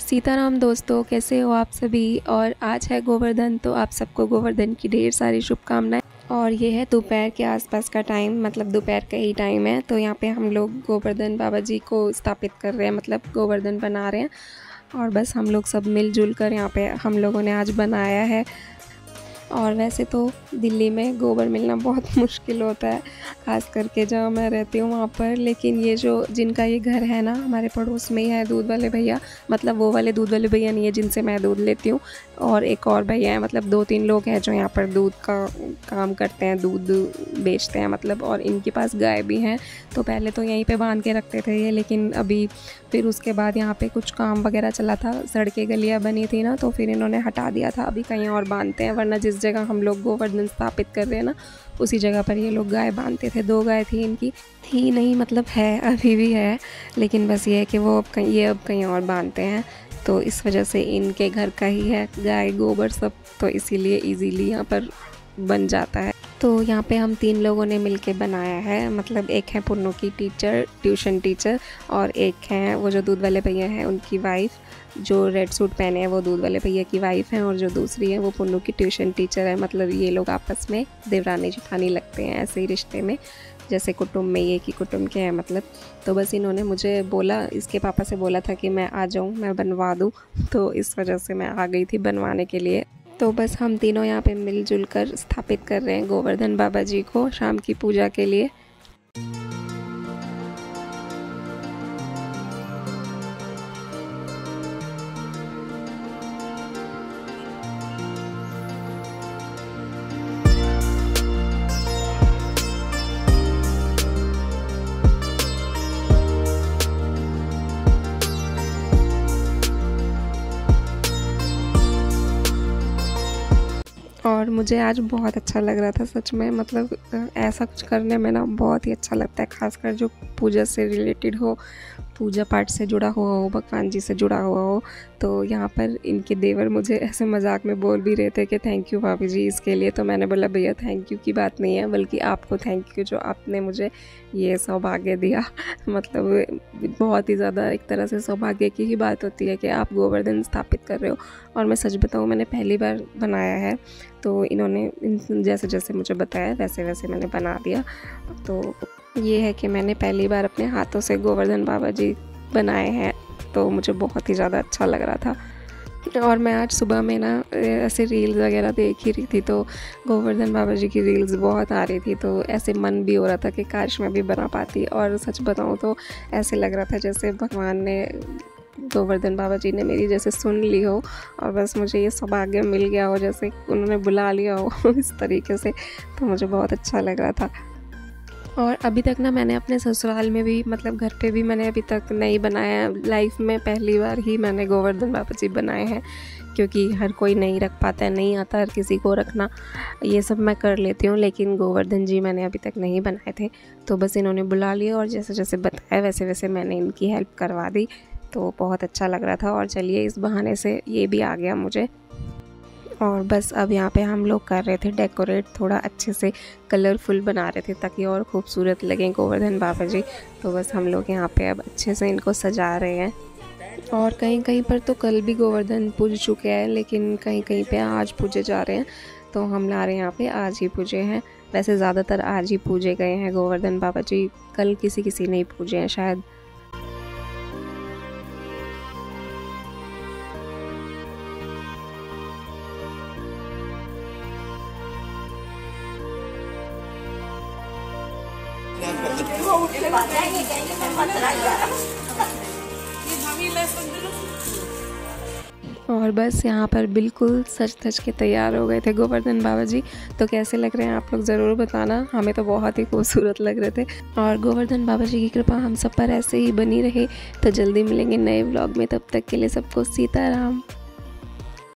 सीताराम दोस्तों, कैसे हो आप सभी। और आज है गोवर्धन, तो आप सबको गोवर्धन की ढेर सारी शुभकामनाएं। और ये है दोपहर के आसपास का टाइम, मतलब दोपहर का ही टाइम है। तो यहाँ पे हम लोग गोवर्धन बाबा जी को स्थापित कर रहे हैं, मतलब गोवर्धन बना रहे हैं। और बस हम लोग सब मिलजुल कर यहाँ पे हम लोगों ने आज बनाया है। और वैसे तो दिल्ली में गोबर मिलना बहुत मुश्किल होता है, ख़ास करके जहाँ मैं रहती हूँ वहाँ पर। लेकिन ये जो जिनका ये घर है ना, हमारे पड़ोस में ही है दूध वाले भैया। मतलब वो वाले दूध वाले भैया नहीं है जिनसे मैं दूध लेती हूँ, और एक और भैया है। मतलब 2-3 लोग हैं जो यहाँ पर दूध का काम करते हैं, दूध बेचते हैं मतलब। और इनके पास गाय भी हैं। तो पहले तो यहीं पे बांध के रखते थे ये, लेकिन अभी फिर उसके बाद यहाँ पे कुछ काम वगैरह चला था, सड़कें गलियाँ बनी थी ना, तो फिर इन्होंने हटा दिया था। अभी कहीं और बांधते हैं, वरना जिस जगह हम लोग गोवर्धन स्थापित कर रहे हैं ना, उसी जगह पर ये लोग गाय बांधते थे। 2 गाय थी इनकी, थी नहीं मतलब है, अभी भी है। लेकिन बस ये है कि वो अब कहीं और बांधते हैं। तो इस वजह से इनके घर का ही है गाय गोबर सब, तो इसीलिए इजीली यहाँ पर बन जाता है। तो यहाँ पे हम 3 लोगों ने मिलके बनाया है। मतलब एक है पुन्नू की टीचर, ट्यूशन टीचर, और एक है वो जो दूध वाले भैया हैं उनकी वाइफ। जो रेड सूट पहने हैं वो दूध वाले भैया की वाइफ हैं, और जो दूसरी है वो पुन्नू की ट्यूशन टीचर है। मतलब ये लोग आपस में देवरानी जेठानी लगते हैं, ऐसे ही रिश्ते में, जैसे कुटुंब में ये कि कुटुंब के हैं मतलब। तो बस इन्होंने मुझे बोला, इसके पापा से बोला था कि मैं आ जाऊँ, मैं बनवा दूँ। तो इस वजह से मैं आ गई थी बनवाने के लिए। तो बस हम तीनों यहाँ पे मिलजुल कर स्थापित कर रहे हैं गोवर्धन बाबा जी को शाम की पूजा के लिए। और मुझे आज बहुत अच्छा लग रहा था सच में। मतलब ऐसा कुछ करने में ना बहुत ही अच्छा लगता है, खासकर जो पूजा से रिलेटेड हो, पूजा पाठ से जुड़ा हुआ हो, भगवान जी से जुड़ा हुआ हो। तो यहाँ पर इनके देवर मुझे ऐसे मजाक में बोल भी रहे थे कि थैंक यू भाभी जी इसके लिए। तो मैंने बोला भैया थैंक यू की बात नहीं है, बल्कि आपको थैंक यू जो आपने मुझे ये सौभाग्य दिया। मतलब बहुत ही ज़्यादा एक तरह से सौभाग्य की ही बात होती है कि आप गोवर्धन स्थापित कर रहे हो। और मैं सच बताऊँ, मैंने पहली बार बनाया है। तो इन्होंने जैसे जैसे मुझे बताया वैसे वैसे मैंने बना दिया। तो ये है कि मैंने पहली बार अपने हाथों से गोवर्धन बाबा जी बनाए हैं, तो मुझे बहुत ही ज़्यादा अच्छा लग रहा था। और मैं आज सुबह में ना ऐसे रील्स वगैरह देख ही रही थी, तो गोवर्धन बाबा जी की रील्स बहुत आ रही थी। तो ऐसे मन भी हो रहा था कि काश मैं भी बना पाती। और सच बताऊँ तो ऐसे लग रहा था जैसे भगवान ने, गोवर्धन बाबा जी ने मेरी जैसे सुन ली हो, और बस मुझे ये सौभाग्य मिल गया हो, जैसे उन्होंने बुला लिया हो इस तरीके से। तो मुझे बहुत अच्छा लग रहा था। और अभी तक ना मैंने अपने ससुराल में भी, मतलब घर पे भी मैंने अभी तक नहीं बनाया। लाइफ में पहली बार ही मैंने गोवर्धन बाबा जी बनाए हैं, क्योंकि हर कोई नहीं रख पाता है, नहीं आता हर किसी को रखना। ये सब मैं कर लेती हूँ, लेकिन गोवर्धन जी मैंने अभी तक नहीं बनाए थे। तो बस इन्होंने बुला लिया, और जैसे जैसे बताया वैसे वैसे मैंने इनकी हेल्प करवा दी। तो बहुत अच्छा लग रहा था। और चलिए इस बहाने से ये भी आ गया मुझे। और बस अब यहाँ पे हम लोग कर रहे थे डेकोरेट, थोड़ा अच्छे से कलरफुल बना रहे थे ताकि और खूबसूरत लगें गोवर्धन बाबा जी। तो बस हम लोग यहाँ पे अब अच्छे से इनको सजा रहे हैं। और कहीं कहीं पर तो कल भी गोवर्धन पूज चुके हैं, लेकिन कहीं कहीं पे आज पूजे जा रहे हैं। तो हम ला रहे हैं यहाँ पे आज ही पूजे हैं। वैसे ज़्यादातर आज ही पूजे गए हैं गोवर्धन बाबा जी, कल किसी नहीं पूजे हैं शायद। और बस यहाँ पर बिल्कुल सज धज के तैयार हो गए थे गोवर्धन बाबा जी। तो कैसे लग रहे हैं आप लोग ज़रूर बताना, हमें तो बहुत ही खूबसूरत लग रहे थे। और गोवर्धन बाबा जी की कृपा हम सब पर ऐसे ही बनी रहे। तो जल्दी मिलेंगे नए व्लॉग में, तब तक के लिए सबको सीताराम।